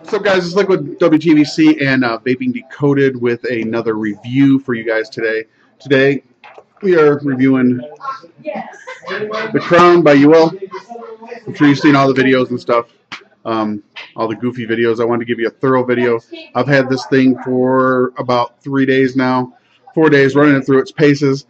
What's up, guys? It's Liquid WTVC and Vaping Decoded with another review for you guys today. Today, we are reviewing the Crown by Uwell. I'm sure you've seen all the videos and stuff, all the goofy videos. I wanted to give you a thorough video. I've had this thing for about 3 days now, 4 days, running it through its paces.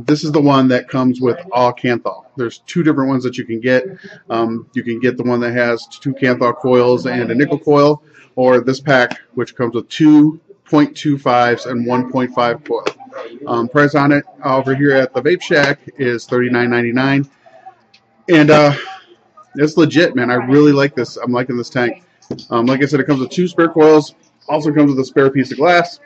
This is the one that comes with all Kanthal. There's two different ones that you can get. You can get the one that has 2 Kanthal coils and a nickel coil, or this pack, which comes with 2 0.25s and 1.5 coil. Price on it over here at the Vape Shack is $39.99, and it's legit, man. I really like this. I'm liking this tank. Like I said, it comes with 2 spare coils. Also comes with a spare piece of glass,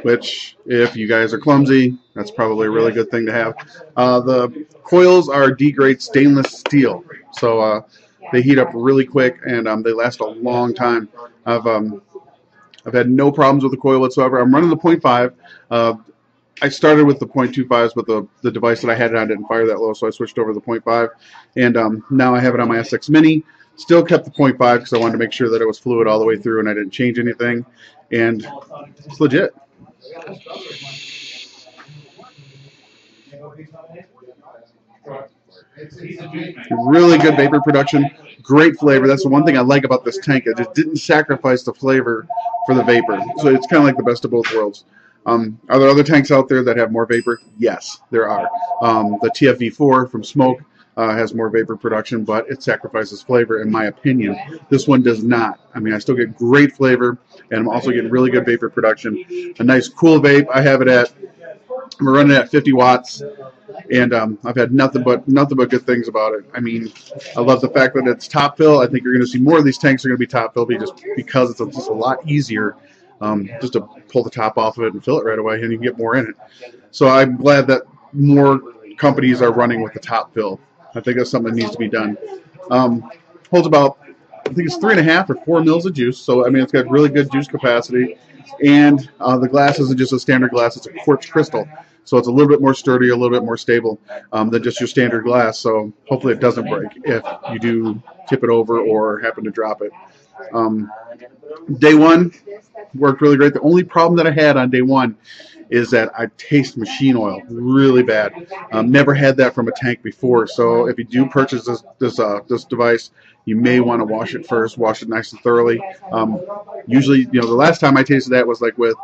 which, if you guys are clumsy, that's probably a really good thing to have. The coils are D-grade stainless steel, so they heat up really quick, and they last a long time. I've had no problems with the coil whatsoever. I'm running the 0.5. I started with the 0.25s, but the device that I had on didn't fire that low, so I switched over to the 0.5, and now I have it on my SX Mini. Still kept the 0.5 because I wanted to make sure that it was fluid all the way through and I didn't change anything, and it's legit. Really good vapor production, great flavor. That's the one thing I like about this tank. It just didn't sacrifice the flavor for the vapor, so it's kind of like the best of both worlds. Are there other tanks out there that have more vapor? Yes, there are. The TFV4 from Smoke has more vapor production, but it sacrifices flavor, in my opinion. This one does not. I mean, I still get great flavor, and I'm also getting really good vapor production. A nice cool vape. I have it at, I'm running at 50 watts, and I've had nothing but good things about it. I mean, I love the fact that it's top fill. I think you're going to see more of these tanks are going to be top fill just because it's just a lot easier just to pull the top off of it and fill it right away, and you can get more in it. So I'm glad that more companies are running with the top fill. I think that's something that needs to be done. Holds about, I think it's 3.5 or 4 mils of juice. So I mean, it's got really good juice capacity, and the glass isn't just a standard glass; it's a quartz crystal. So it's a little bit more sturdy, a little bit more stable than just your standard glass. So hopefully it doesn't break if you do tip it over or happen to drop it. Day one worked really great. The only problem that I had on day one is that I taste machine oil really bad. Never had that from a tank before. So if you do purchase this device, you may want to wash it first. Wash it nice and thoroughly. Usually, the last time I tasted that was like with,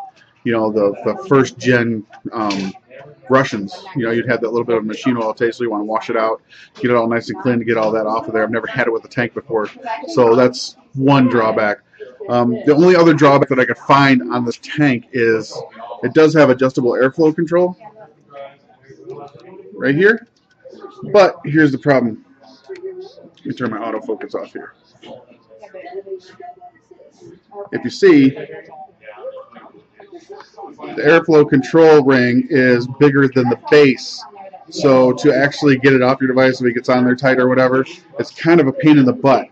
the first gen Russians. You'd have that little bit of machine oil taste, so you want to wash it out, get it all nice and clean to get all that off of there. I've never had it with a tank before, so that's one drawback. The only other drawback that I could find on this tank is it does have adjustable airflow control right here, but here's the problem. Let me turn my autofocus off here. If you see, the airflow control ring is bigger than the base, so to actually get it off your device if it gets on there tight or whatever, it's kind of a pain in the butt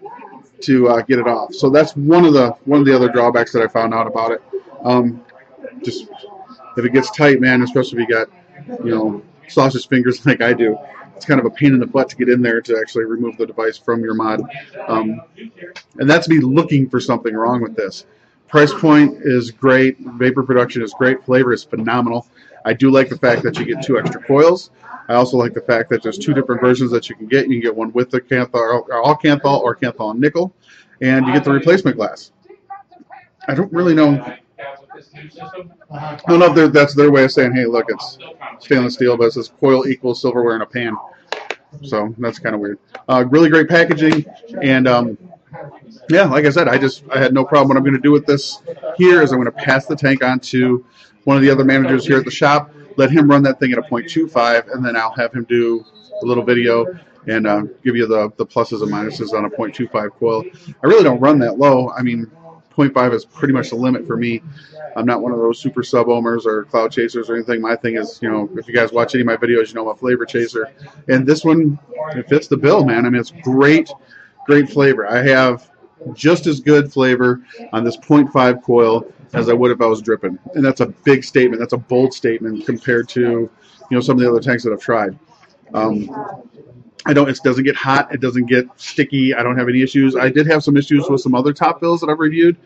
to get it off. So that's one of the other drawbacks that I found out about it. Just if it gets tight, man, especially if you got sausage fingers like I do, it's kind of a pain in the butt to get in there to actually remove the device from your mod. And that's me looking for something wrong with this. Price point is great, vapor production is great, flavor is phenomenal. I do like the fact that you get 2 extra coils. I also like the fact that there's 2 different versions that you can get. You can get one with the Kanthal, or all Kanthal, or Kanthal and nickel, and you get the replacement glass. I don't really know. I don't know if that's their way of saying, hey, look, it's stainless steel, but it says coil equals silverware in a pan. So that's kind of weird. Really great packaging, and yeah, like I said, I had no problem. What I'm going to do with this here is I'm going to pass the tank on to one of the other managers here at the shop, let him run that thing at a 0.25, and then I'll have him do a little video and give you the pluses and minuses on a 0.25 coil. I really don't run that low. I mean, 0.5 is pretty much the limit for me. I'm not one of those super sub-ohmers or cloud chasers or anything. My thing is, if you guys watch any of my videos, I'm a flavor chaser. And this one, it fits the bill, man. I mean, it's great flavor. I have just as good flavor on this 0.5 coil as I would if I was dripping. And that's a big statement. That's a bold statement compared to, some of the other tanks that I've tried. It doesn't get hot. It doesn't get sticky. I don't have any issues. I did have some issues with some other top fills that I've reviewed.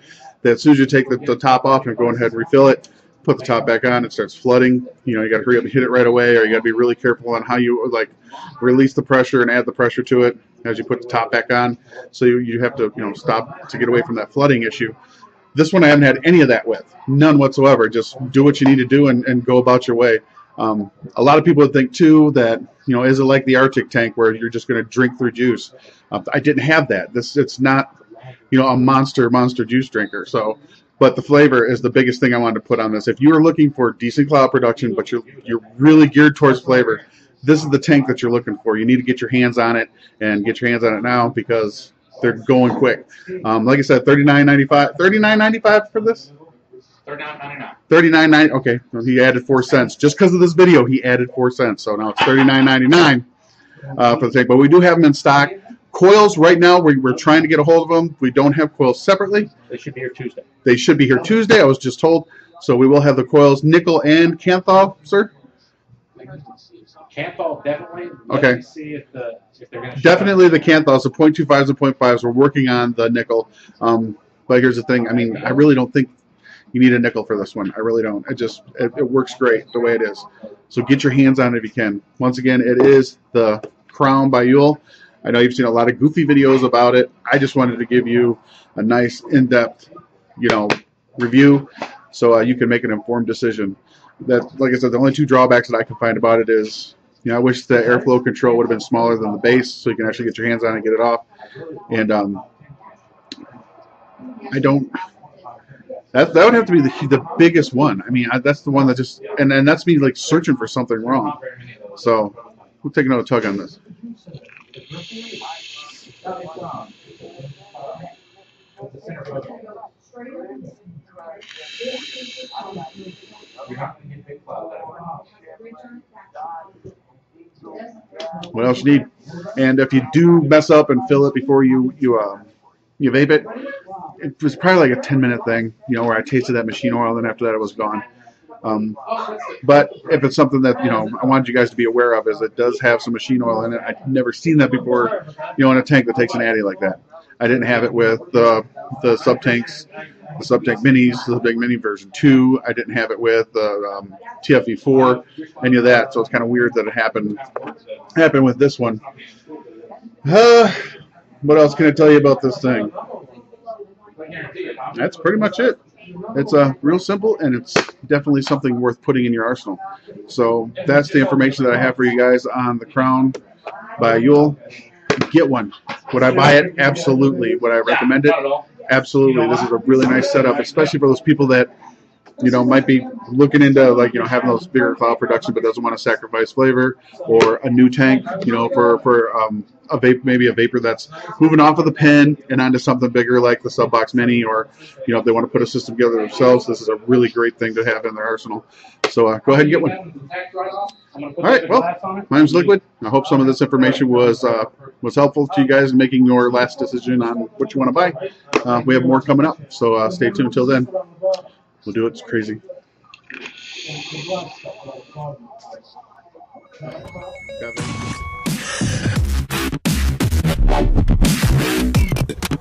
That as soon as you take the top off and go ahead and refill it, put the top back on, it starts flooding. You know, you got to hurry up and hit it right away, or you got to be really careful on how you like release the pressure and add the pressure to it as you put the top back on. So you have to, you know, stop to get away from that flooding issue. This one I haven't had any of that with, none whatsoever. Just do what you need to do and go about your way. A lot of people would think too that, you know, is it like the Arctic tank where you're just going to drink through juice? I didn't have that. It's not, you know, a monster juice drinker. So, but the flavor is the biggest thing I wanted to put on this. If you are looking for decent cloud production, but you're really geared towards flavor, this is the tank that you're looking for. You need to get your hands on it and get your hands on it now because they're going quick. Like I said, $39.95. $39.95 for this. $39.99. $39.90. Okay, well, he added 4 cents just because of this video. He added 4 cents, so now it's $39.99 for the tank. But we do have them in stock. Coils right now, we're trying to get a hold of them. We don't have coils separately. They should be here Tuesday. They should be here Tuesday. I was just told. So we will have the coils, nickel and Kanthal, sir. Kanthal definitely. Okay. Let me see if they're going to. Definitely the Kanthals, the 0.25s and 0.5s. We're working on the nickel. But here's the thing. I mean, I really don't think you need a nickel for this one. I really don't. It works great the way it is. So get your hands on it if you can. Once again, it is the Crown by Uwell. I know you've seen a lot of goofy videos about it. I just wanted to give you a nice in-depth, you know, review so you can make an informed decision. That, like I said, the only 2 drawbacks that I can find about it is, you know, I wish the airflow control would have been smaller than the base so you can actually get your hands on it and get it off. And I don't. That would have to be the biggest one. I mean, that's the one that just, and that's me like searching for something wrong. So we'll take another tug on this. What else you need? And if you do mess up and fill it before you vape it, it was probably like a 10-minute thing, you know, where I tasted that machine oil, and after that it was gone. But if it's something that, you know, I wanted you guys to be aware of, is it does have some machine oil in it. I've never seen that before, you know, in a tank that takes an addy like that. I didn't have it with the sub-tanks, the sub-tank minis, the big mini version 2. I didn't have it with the TFE4, any of that. So it's kind of weird that it happened with this one. What else can I tell you about this thing? That's pretty much it. It's real simple, and it's definitely something worth putting in your arsenal. So that's the information that I have for you guys on the Crown by Uwell. Get one. Would I buy it? Absolutely. Would I recommend it? Absolutely. This is a really nice setup, especially for those people that, you know, might be looking into, like, you know, having those bigger cloud production but doesn't want to sacrifice flavor, or a new tank, you know, for a vape, maybe a vapor that's moving off of the pen and onto something bigger like the Subbox Mini, or, you know, if they want to put a system together themselves, this is a really great thing to have in their arsenal. So go ahead and get one. All right, well, my name's Liquid. I hope some of this information was helpful to you guys in making your last decision on what you want to buy. We have more coming up, so stay tuned till then. We'll do it. It's crazy. Got it.